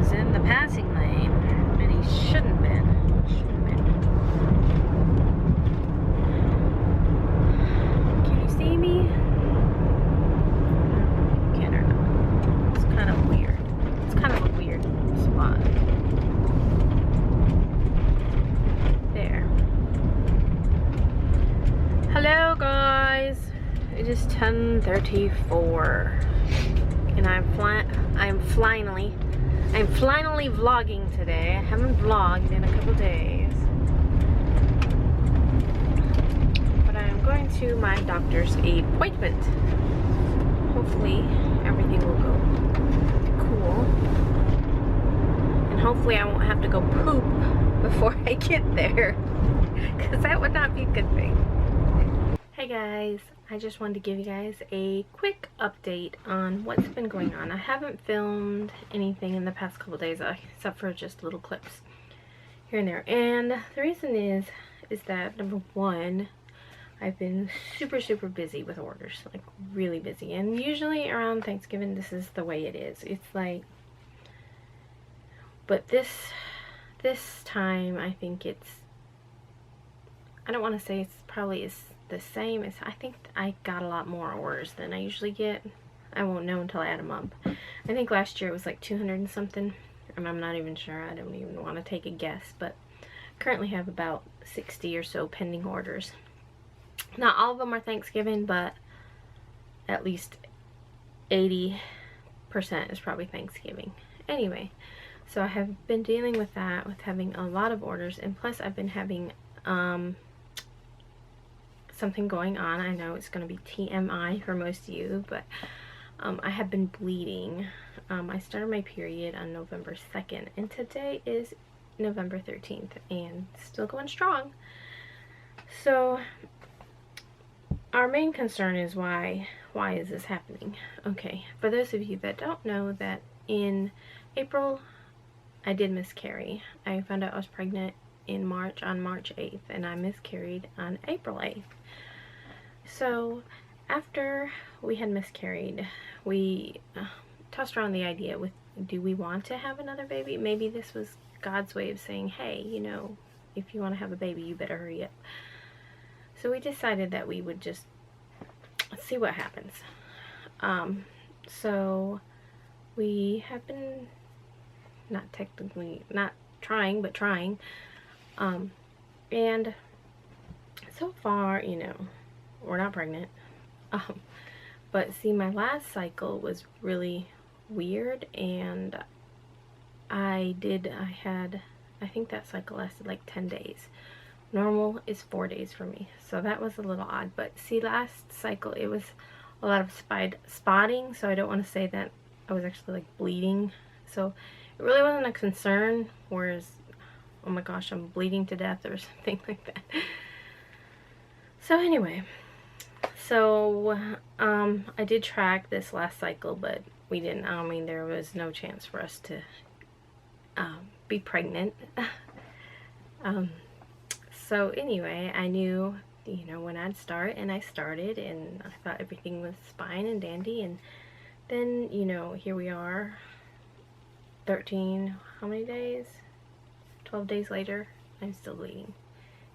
was in the passing lane, and he shouldn't been. Can you see me? Can or not? It's kind of weird. It's kind of a weird spot. There. Hello guys. It is 10:34, and I'm finally vlogging today. I haven't vlogged in a couple days, but I'm going to my doctor's appointment. Hopefully everything will go cool, and hopefully I won't have to go poop before I get there, because that would not be a good thing. Hey guys, I just wanted to give you guys a quick update on what's been going on. I haven't filmed anything in the past couple days except for just little clips here and there. And the reason is that, number one, I've been super busy with orders, like really busy. And usually around Thanksgiving, this is the way it is. It's like, but this time I think I don't want to say it's probably the same as, I think I got a lot more orders than I usually get. I won't know until I add them up. I think last year it was like 200 and something, and I'm not even sure. I don't even want to take a guess, but currently have about 60 or so pending orders. Not all of them are Thanksgiving, but at least 80% is probably Thanksgiving. Anyway, so I have been dealing with that, with having a lot of orders, and plus I've been having something going on. I know it's going to be TMI for most of you, but I have been bleeding. I started my period on November 2nd, and today is November 13th, and still going strong. So our main concern is why is this happening? Okay, for those of you that don't know, that in April I did miscarry. I found out I was pregnant on March 8th, and I miscarried on April 8th. So after we had miscarried, we tossed around the idea with, do we want to have another baby? Maybe this was God's way of saying, hey, you know, if you want to have a baby, you better hurry up. So we decided that we would just see what happens. So we have been not trying, but trying. And so far, you know, we're not pregnant. But see, my last cycle was really weird, and I think that cycle lasted like 10 days. Normal is 4 days for me, so that was a little odd. But see, last cycle it was a lot of spotting, so I don't want to say that I was actually like bleeding. So it really wasn't a concern, whereas, oh my gosh, I'm bleeding to death or something like that. So anyway, so I did track this last cycle, but we didn't, I mean, there was no chance for us to be pregnant. So anyway, I knew, you know, when I'd start, and I started, and I thought everything was fine and dandy, and then, you know, here we are, 13, how many days? 12 days later, I'm still bleeding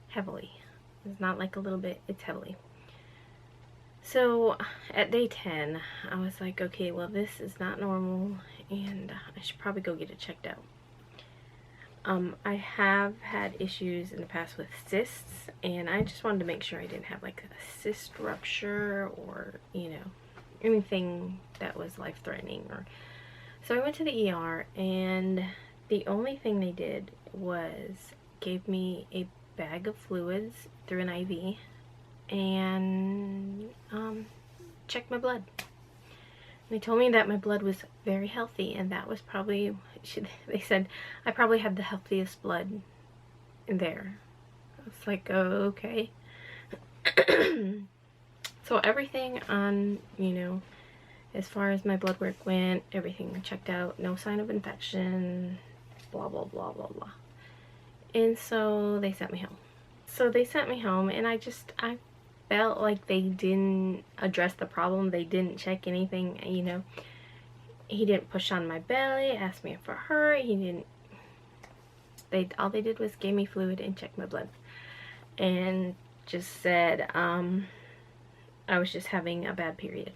heavily. It's not like a little bit, it's heavily. So at day 10, I was like, okay, well, this is not normal, and I should probably go get it checked out. I have had issues in the past with cysts, and I just wanted to make sure I didn't have like a cyst rupture or, you know, anything that was life-threatening. So I went to the ER, and the only thing they did was gave me a bag of fluids through an IV and checked my blood. They told me that my blood was very healthy, and that was probably, they said I probably had the healthiest blood in there. I was like, oh, okay. So everything on, you know, as far as my blood work went, everything checked out, no sign of infection, blah, blah, blah, blah, blah. And so they sent me home. And I felt like they didn't address the problem. They didn't check anything, you know. he didn't push on my belly, ask me for her. He didn't. All they did was gave me fluid and check my blood, and just said I was just having a bad period.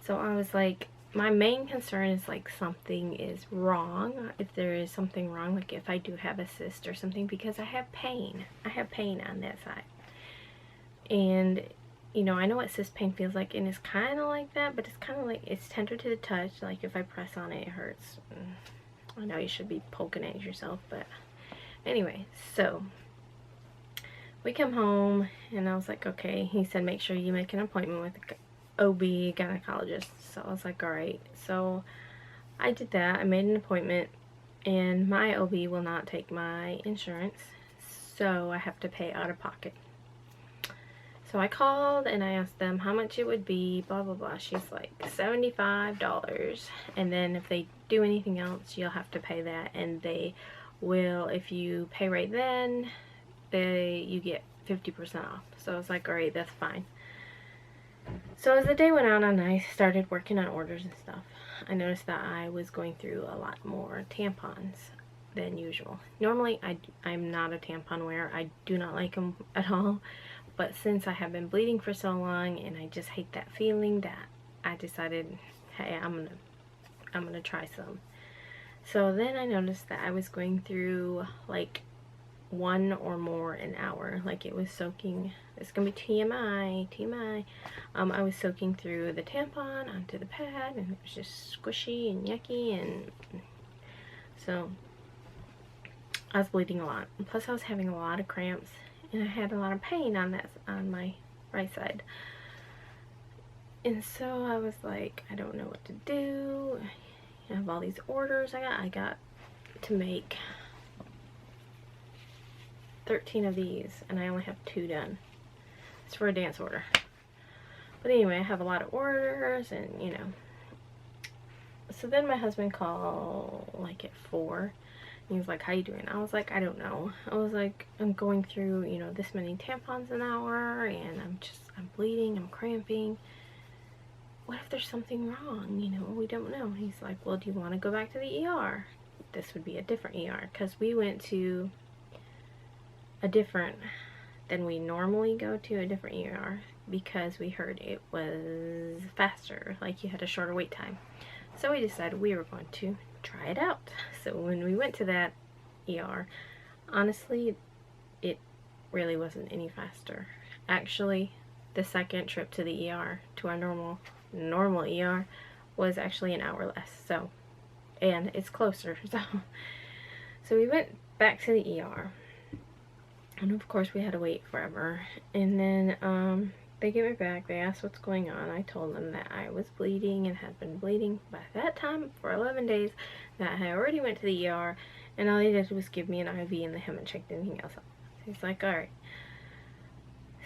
So I was like, my main concern is like something is wrong, if there is something wrong, like if I do have a cyst or something, because I have pain on that side. And you know, I know what cyst pain feels like, and it's kind of like that, but it's kind of like, it's tender to the touch. Like if I press on it, it hurts. I know you should be poking at yourself, but anyway, so we come home and I was like, okay. He said make sure you make an appointment with the OB gynecologist. So I was like, alright. So I did that. I made an appointment, and my OB will not take my insurance, so I have to pay out of pocket. So I called and I asked them how much it would be, blah blah blah. She's like $75, and then if they do anything else, you'll have to pay that, and they will, if you pay right then, you get 50% off. So I was like, alright, that's fine. So as the day went on and I started working on orders and stuff, I noticed that I was going through a lot more tampons than usual. Normally I'm not a tampon wearer. I do not like them at all. But since I have been bleeding for so long and I just hate that feeling, that I decided, hey, I'm gonna try some. So then I noticed that I was going through like one or more an hour. Like it was soaking, it's gonna be TMI. I was soaking through the tampon onto the pad, and it was just squishy and yucky, and so I was bleeding a lot. And plus I was having a lot of cramps, and I had a lot of pain on my right side. And so I was like, I don't know what to do. I have all these orders I got to make 13 of these, and I only have 2 done. It's for a dance order. But anyway, I have a lot of orders, and you know. So then my husband called like at 4. He was like, how you doing? I was like, I don't know. I was like, I'm going through, you know, this many tampons an hour, and I'm bleeding, I'm cramping. What if there's something wrong? You know, we don't know. He's like, well, do you want to go back to the ER? This would be a different ER, because we went to a different than we normally go to, a different ER, because we heard it was faster, like you had a shorter wait time. So we decided we were going to try it out. So when we went to that ER, honestly, it really wasn't any faster. Actually, the second trip to the ER, to our normal ER, was actually an hour less. So, and it's closer. So we went back to the ER. And of course we had to wait forever. And then they get me back. They asked what's going on. I told them that I was bleeding and had been bleeding by that time for 11 days, that I already went to the ER, and all they did was give me an IV, and they haven't checked anything else out. So he's like, alright.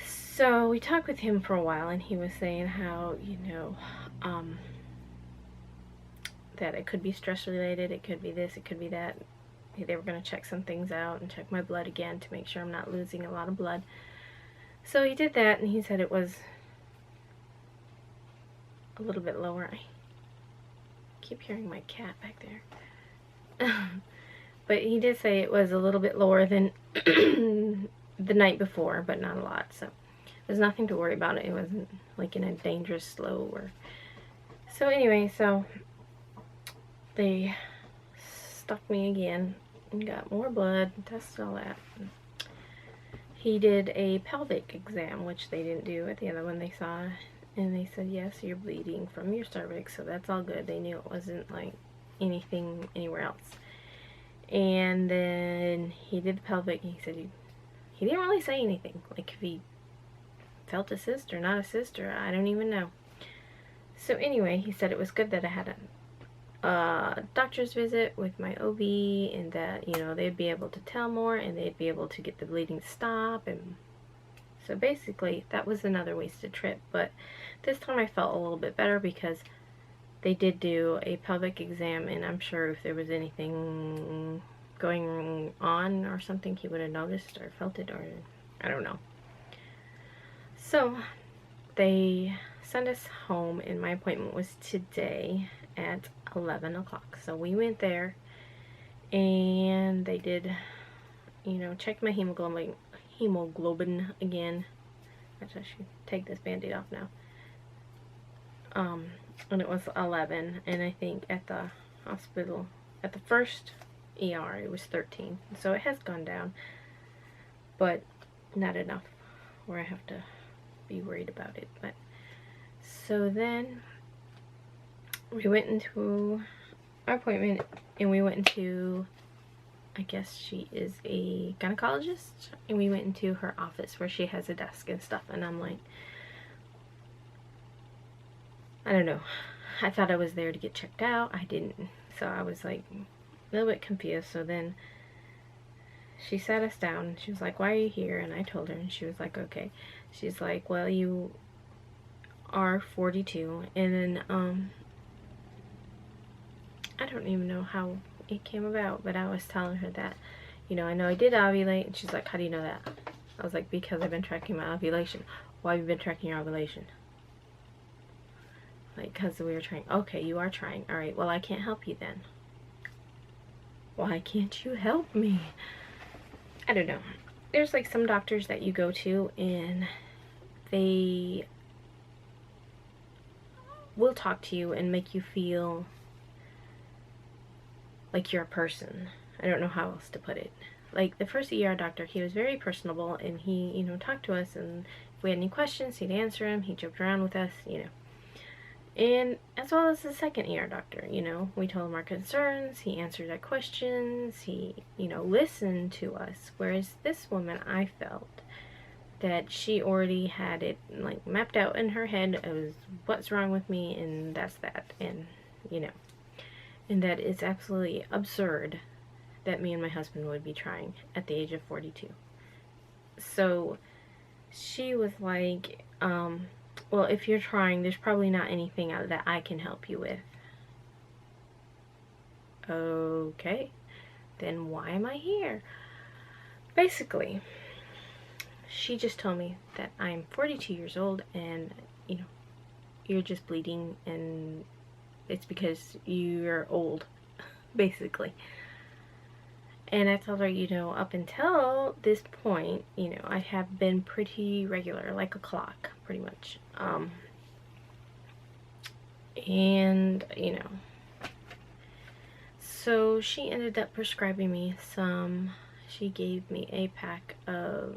So we talked with him for a while, and he was saying how, you know, that it could be stress related, it could be this, it could be that. They were going to check some things out and check my blood again to make sure I'm not losing a lot of blood. So he did that, and he said it was a little bit lower. I keep hearing my cat back there. But he did say it was a little bit lower than the night before, but not a lot. So there's nothing to worry about. It wasn't like in a dangerous low. So anyway, so they stuck me again and got more blood and tested all that. He did a pelvic exam, which they didn't do at the other one they saw, and they said, yes, you're bleeding from your cervix, so that's all good. They knew it wasn't like anything anywhere else. And then he did the pelvic, and he said he didn't really say anything, like if he felt a cyst or not a cyst, or I don't even know. So anyway, he said it was good that I had a doctor's visit with my OB, and that, you know, they'd be able to tell more, and they'd be able to get the bleeding to stop. And so basically that was another wasted trip, but this time I felt a little bit better because they did do a pelvic exam, and I'm sure if there was anything going on or something, he would have noticed or felt it, or I don't know. So they send us home, and my appointment was today at 11 o'clock. So we went there, and they did, you know, check my hemoglobin again. I should take this band-aid off now. And it was 11, and I think at the hospital, at the first ER, it was 13. So it has gone down, but not enough where I have to be worried about it. But so then we went into our appointment, and we went into, I guess she is a gynecologist, and we went into her office where she has a desk and stuff, and I'm like, I don't know, I thought I was there to get checked out. I didn't, so I was like a little bit confused. So then she sat us down, and she was like, why are you here? And I told her, and she was like, okay. She's like, well, you are 42, and then I don't even know how it came about, but I was telling her that, you know, I know I did ovulate, and she's like, how do you know that? I was like, because I've been tracking my ovulation. Why have you been tracking your ovulation? Like, because we were trying. Okay, you are trying. All right, well, I can't help you then. Why can't you help me? I don't know. There's like some doctors that you go to, and they will talk to you and make you feel like you're a person. I don't know how else to put it. Like the first ER doctor, he was very personable, and he, you know, talked to us, and if we had any questions, he'd answer them. He joked around with us, you know. And as well as the second ER doctor, you know, we told him our concerns, he answered our questions, he, you know, listened to us. Whereas this woman, I felt that she already had it like mapped out in her head as what's wrong with me, and that's that, and you know, and that it's absolutely absurd that me and my husband would be trying at the age of 42. So she was like, well, if you're trying, there's probably not anything that I can help you with. Okay, then why am I here? Basically, she just told me that I'm 42 years old, and, you know, you're just bleeding, and it's because you're old, basically. And I told her, you know, up until this point, you know, I have been pretty regular, like a clock, pretty much. And, you know, so she ended up prescribing me she gave me a pack of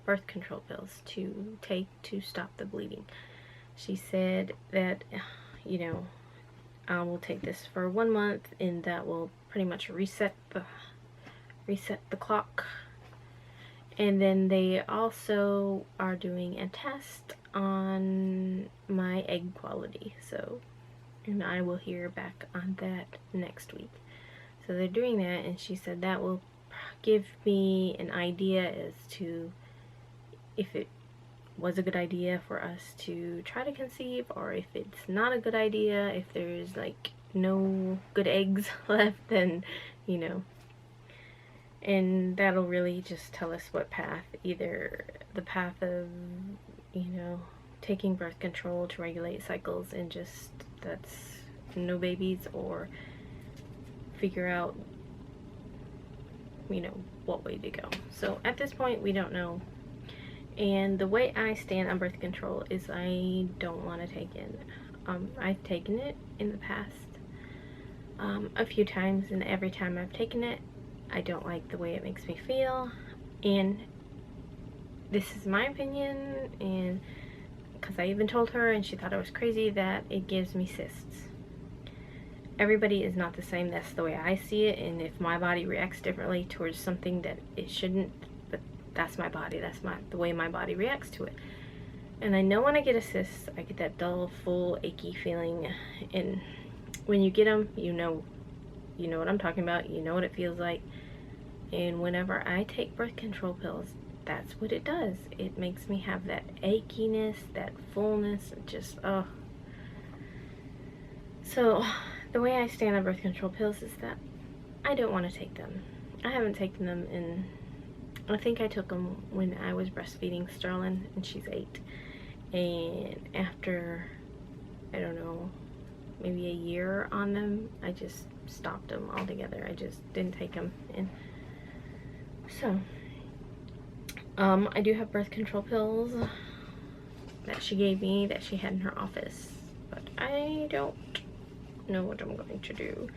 birth control pills to take to stop the bleeding. She said that, you know, I will take this for 1 month, and that will pretty much reset the clock. And then they also are doing a test on my egg quality, so, and I will hear back on that next week. So they're doing that, and she said that will give me an idea as to if it was a good idea for us to try to conceive, or if it's not a good idea, if there's like no good eggs left, then, you know, and that'll really just tell us what path, either the path of, you know, taking birth control to regulate cycles and just that's no babies, or figure out, you know, what way to go. So at this point, we don't know. And the way I stand on birth control is I don't want to take it. I've taken it in the past a few times, and every time I've taken it, I don't like the way it makes me feel. And this is my opinion, and because I even told her, and she thought I was crazy, that it gives me cysts. Everybody is not the same. That's the way I see it, and if my body reacts differently towards something that it shouldn't, but that's my body. That's the way my body reacts to it. And I know when I get a cyst, I get that dull, full, achy feeling, and when you get them, you know what I'm talking about. You know what it feels like. And whenever I take birth control pills, that's what it does. It makes me have that achiness, that fullness, just, oh. So the way I stand on birth control pills is that I don't want to take them. I haven't taken them in, I think I took them when I was breastfeeding Sterling, and she's 8. And after, I don't know, maybe a year on them, I just stopped them altogether. I just didn't take them. And so, I do have birth control pills that she gave me, that she had in her office, but I don't know what I'm going to do.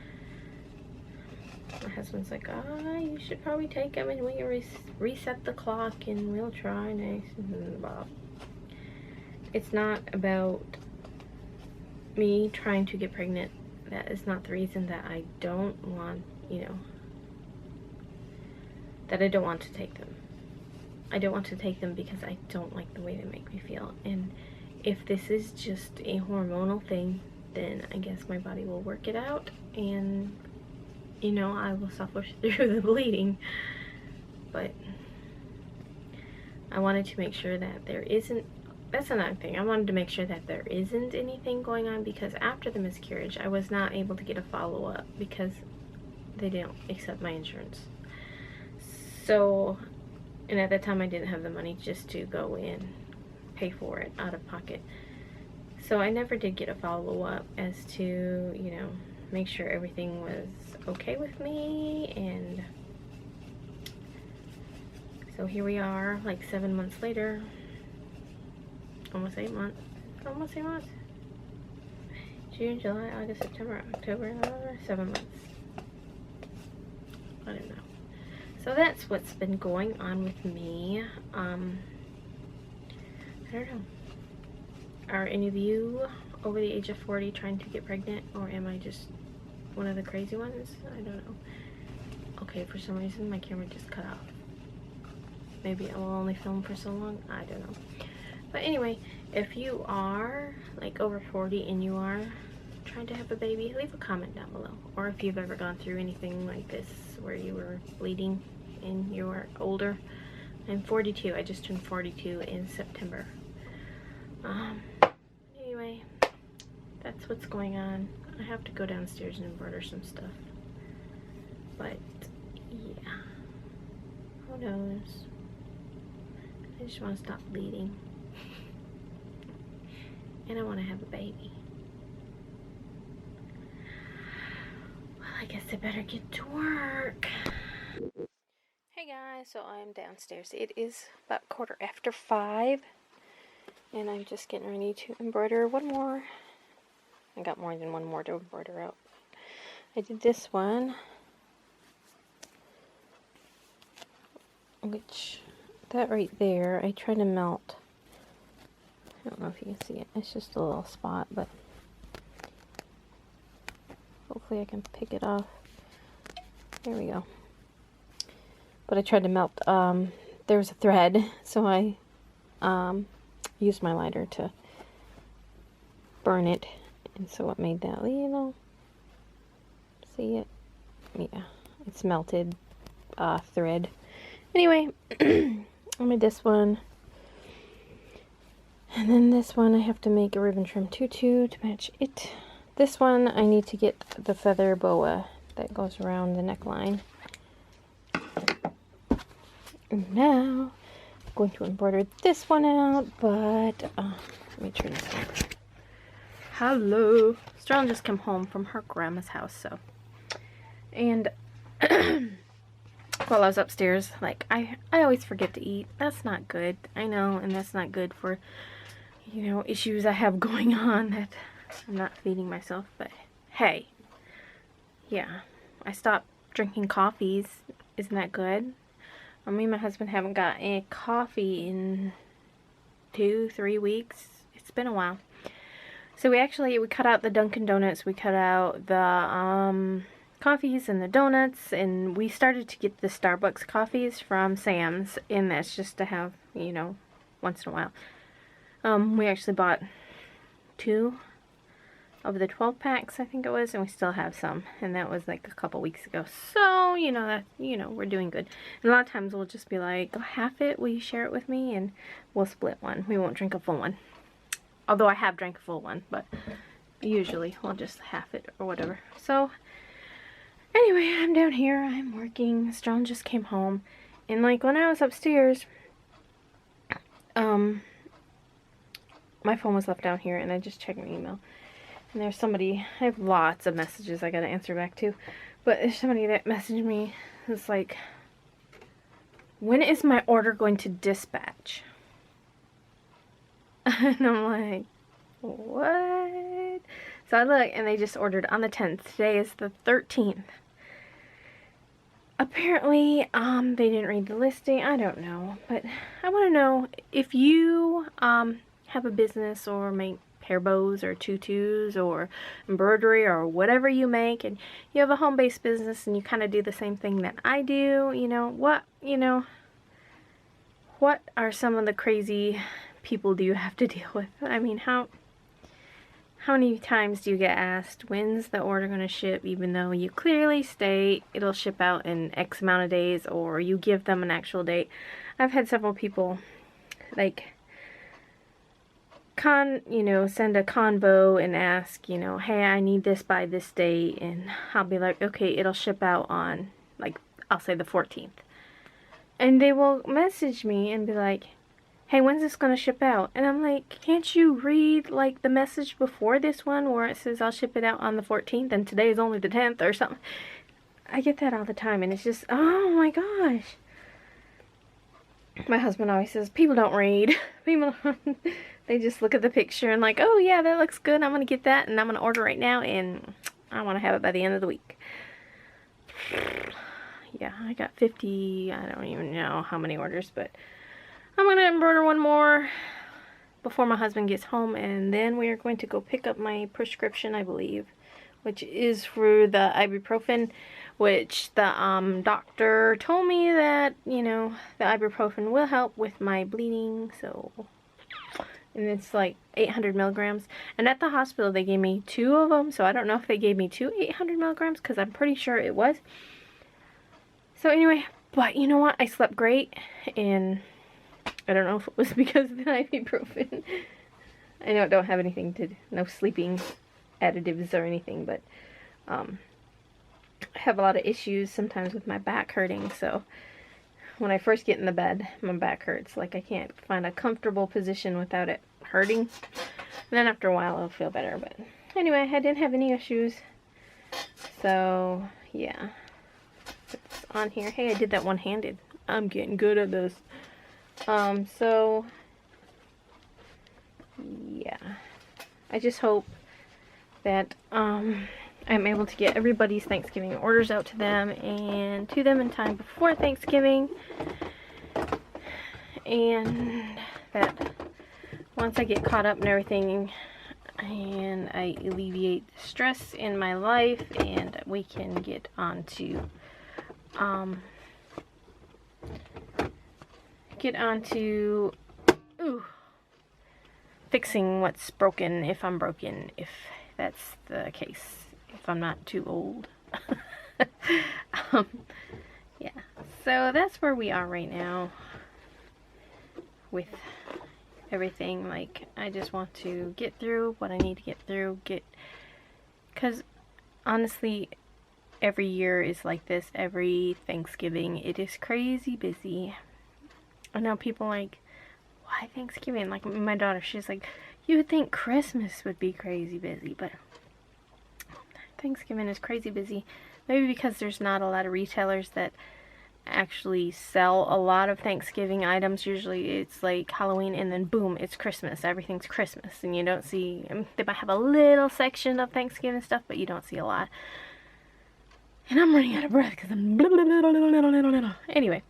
My husband's like, you should probably take them and we can reset the clock and we'll try next. Blah. It's not about me trying to get pregnant. That is not the reason that I don't want, that I don't want to take them. I don't want to take them because I don't like the way they make me feel. And if this is just a hormonal thing, then I guess my body will work it out and, I will suffer through the bleeding. But I wanted to make sure that there isn't, that's another thing. I wanted to make sure that there isn't anything going on, because after the miscarriage, I was not able to get a follow-up because they didn't accept my insurance. So, and at that time I didn't have the money just to go in, pay for it out of pocket. So I never did get a follow-up as to, make sure everything was okay with me. And so here we are, like 7 months later. Almost 8 months. Almost 8 months. June, July, August, September, October, November, 7 months. I don't know. So that's what's been going on with me. I don't know. Are any of you over the age of 40 trying to get pregnant, or am I just one of the crazy ones? I don't know. Okay, for some reason my camera just cut off. Maybe I will only film for so long. I don't know. But anyway, if you are like over 40 and you are trying to have a baby, leave a comment down below. Or if you've ever gone through anything like this where you were bleeding and you were older. I'm 42. I just turned 42 in September. Anyway, that's what's going on. I have to go downstairs and embroider some stuff. But yeah, who knows? I just want to stop bleeding. And I want to have a baby. Well, I guess I better get to work. Hey guys, so I'm downstairs. It is about 5:15. And I'm just getting ready to embroider one more. I got more than one more to embroider out. I did this one, which, that right there, I tried to melt. I don't know if you can see it. It's just a little spot, but hopefully I can pick it off. There we go. But I tried to melt, there was a thread, so I used my lighter to burn it, and so it made that, see it? Yeah, it's melted thread. Anyway, I made this one, and then this one I have to make a ribbon trim tutu to match it. This one I need to get the feather boa that goes around the neckline. And now I'm going to embroider this one out, but let me turn this on. Hello. Sterling just came home from her grandma's house, so. And while I was upstairs, like, I always forget to eat. That's not good. I know, and that's not good for, issues I have going on, that I'm not feeding myself. But hey, yeah, I stopped drinking coffees. Isn't that good? Me and my husband haven't got any coffee in 2-3 weeks. It's been a while. So we cut out the Dunkin' Donuts. We cut out the coffees and the donuts, and we started to get the Starbucks coffees from Sam's, and that's just to have, once in a while. We actually bought 2 of the 12 packs, I think it was, and we still have some, and that was like a couple weeks ago. So, we're doing good. And a lot of times we'll just be like, oh, half it, will you share it with me? And we'll split one. We won't drink a full one. Although I have drank a full one, but usually we'll just half it or whatever. So, anyway, I'm down here, I'm working. Sterling just came home, and like when I was upstairs, my phone was left down here, and I just checked my email. And there's somebody, I have lots of messages I gotta answer back to. But there's somebody that messaged me. It's like, when is my order going to dispatch? And I'm like, what? So I look, and they just ordered on the 10th. Today is the 13th. Apparently, they didn't read the listing. I don't know. But I want to know if you have a business or make hair bows or tutus or embroidery or whatever you make, and you have a home-based business and you kind of do the same thing that I do, what are some of the crazy people do you have to deal with? I mean, how many times do you get asked, when's the order going to ship, even though you clearly state it'll ship out in X amount of days, or you give them an actual date? I've had several people, like, send a convo and ask, hey, I need this by this date, and I'll be like, okay, it'll ship out on, like, I'll say the 14th. And they will message me and be like, hey, when's this gonna ship out? And I'm like, can't you read, like, the message before this one where it says I'll ship it out on the 14th and today is only the 10th or something? I get that all the time, and it's just, oh my gosh. My husband always says, people don't read. People don't. They just look at the picture and like, oh yeah, that looks good. I'm going to get that and I'm going to order right now and I want to have it by the end of the week. Yeah, I got 50, I don't even know how many orders, but I'm going to embroider one more before my husband gets home, and then we are going to go pick up my prescription, I believe, which is for the ibuprofen, which the doctor told me that, the ibuprofen will help with my bleeding, so, and it's like 800 milligrams, and at the hospital they gave me 2 of them, so I don't know if they gave me 2 800 milligrams, because I'm pretty sure it was. So anyway, but you know what, I slept great, and I don't know if it was because of the ibuprofen. I know it don't have anything to, no sleeping additives or anything, but I have a lot of issues sometimes with my back hurting, so when I first get in the bed, my back hurts. Like, I can't find a comfortable position without it hurting. And then after a while, I'll feel better. But anyway, I didn't have any issues. So, yeah. It's on here. Hey, I did that one-handed. I'm getting good at this. So, yeah. I just hope that, I'm able to get everybody's Thanksgiving orders out to them and to them in time before Thanksgiving, and that once I get caught up and everything and I alleviate stress in my life, and we can get on to fixing what's broken, if I'm broken, if that's the case. If I'm not too old. Yeah, so that's where we are right now with everything. Like, I just want to get through what I need to get through, because honestly, every year is like this. Every Thanksgiving, it is crazy busy. I know people like, why Thanksgiving? Like, my daughter, she's like, you would think Christmas would be crazy busy, but Thanksgiving is crazy busy. Maybe because there's not a lot of retailers that actually sell a lot of Thanksgiving items. Usually it's like Halloween and then boom, it's Christmas. Everything's Christmas, and you don't see, they might have a little section of Thanksgiving stuff, but you don't see a lot. And I'm running out of breath because I'm anyway.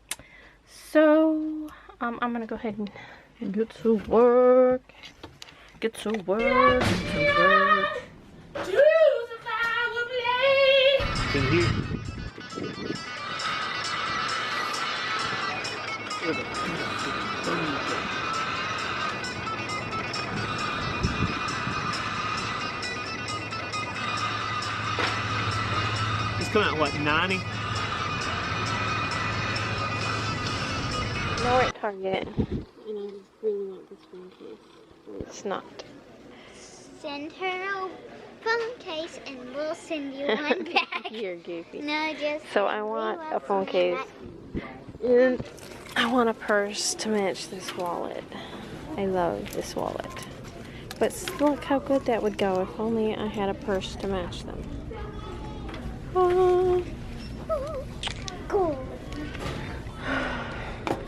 So I'm gonna go ahead and get to work. Get to work. It's coming out, what, 90? No, we're at Target. And I really want this phone case. It's not. Send her a phone case and we'll send you one back. You're goofy. No, just so I want a phone case. And I want a purse to match this wallet. I love this wallet. But look how good that would go if only I had a purse to match them. Oh. Cool.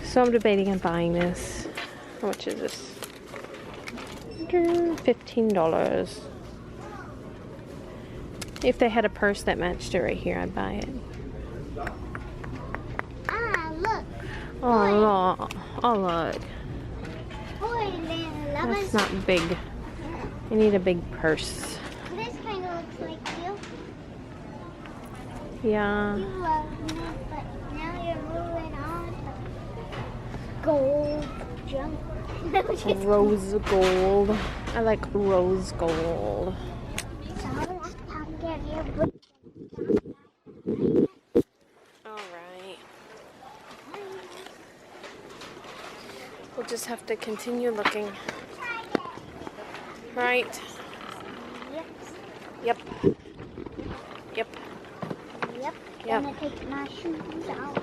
So I'm debating on buying this. How much is this? $15. If they had a purse that matched it right here, I'd buy it. Ah, look. Oh, look. Oh, look. Boy, That's not big. I need a big purse. This kind of looks like you. Yeah. You love me, but now you're moving on to gold junk. Rose gold. I like rose gold. Alright. We'll just have to continue looking. Right? Yep. Yep. Yep. Yep. Gonna take my shoes off.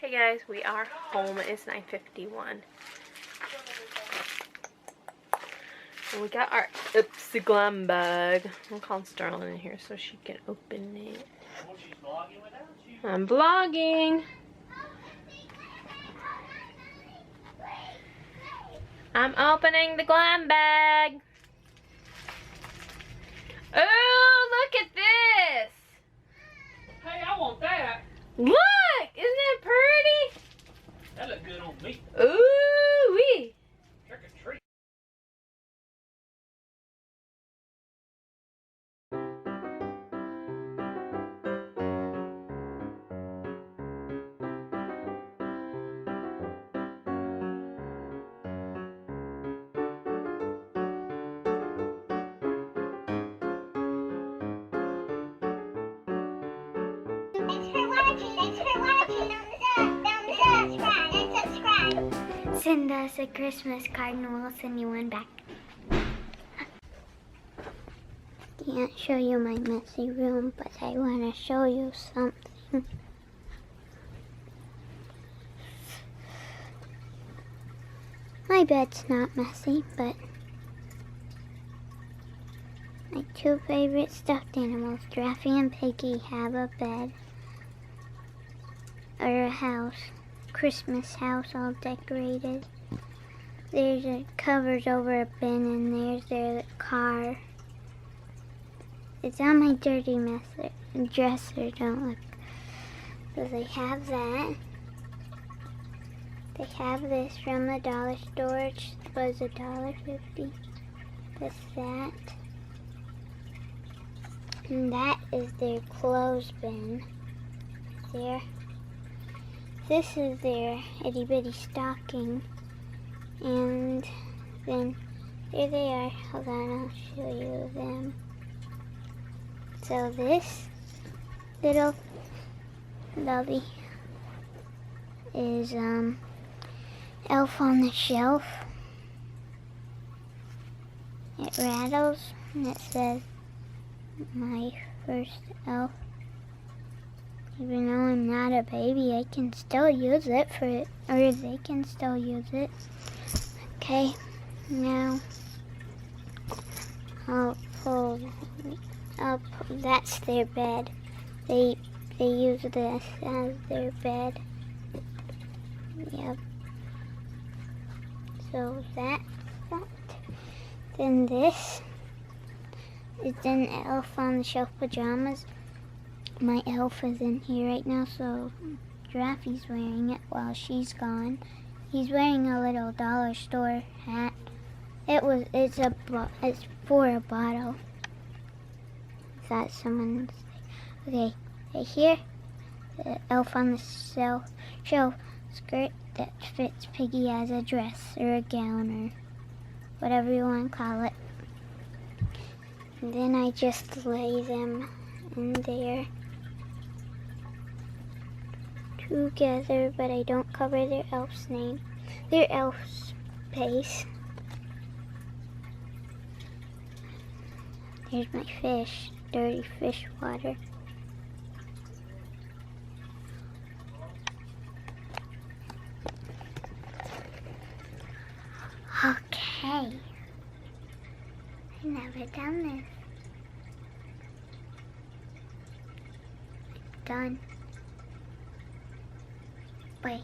Hey guys, we are home. It's 9:51. And we got our Ipsy Glam bag. I'm calling Sterling in here so she can open it. I'm vlogging. I'm opening the glam bag. Oh, look at this. Hey, I want that. Look, isn't it pretty? That look good on me. Ooh-wee. Trick or treat. Thanks for watching. Thumbs up and subscribe. Send us a Christmas card and we'll send you one back. Can't show you my messy room, but I want to show you something. My bed's not messy, but my two favorite stuffed animals, Draffy and Piggy, have a bed. Or a house. Christmas house all decorated. There's a covers over a bin and there's their car. It's on my dirty dresser, don't look. So they have that. They have this from the dollar store, which was $1.50. That's that. And that is their clothes bin. There. This is their itty bitty stocking. And then here they are. Hold on, I'll show you them. So this little lovey is Elf on the Shelf. It rattles and it says my first elf. Even though I'm not a baby, I can still use it for it, or they can still use it. Okay, now that's their bed. They use this as their bed. Yep. So that's that. Then this is an Elf on the Shelf pajamas. My elf is in here right now, so Draffy's wearing it while she's gone. He's wearing a little dollar store hat. It's for a bottle. Thought someone. Okay, right here, the Elf on the Shelf skirt that fits Piggy as a dress or a gown or whatever you want to call it. And then I just lay them in there together, but I don't cover their elf's name, their elf's face. Here's my fish, dirty fish water. Okay. never done this. Done. Wait.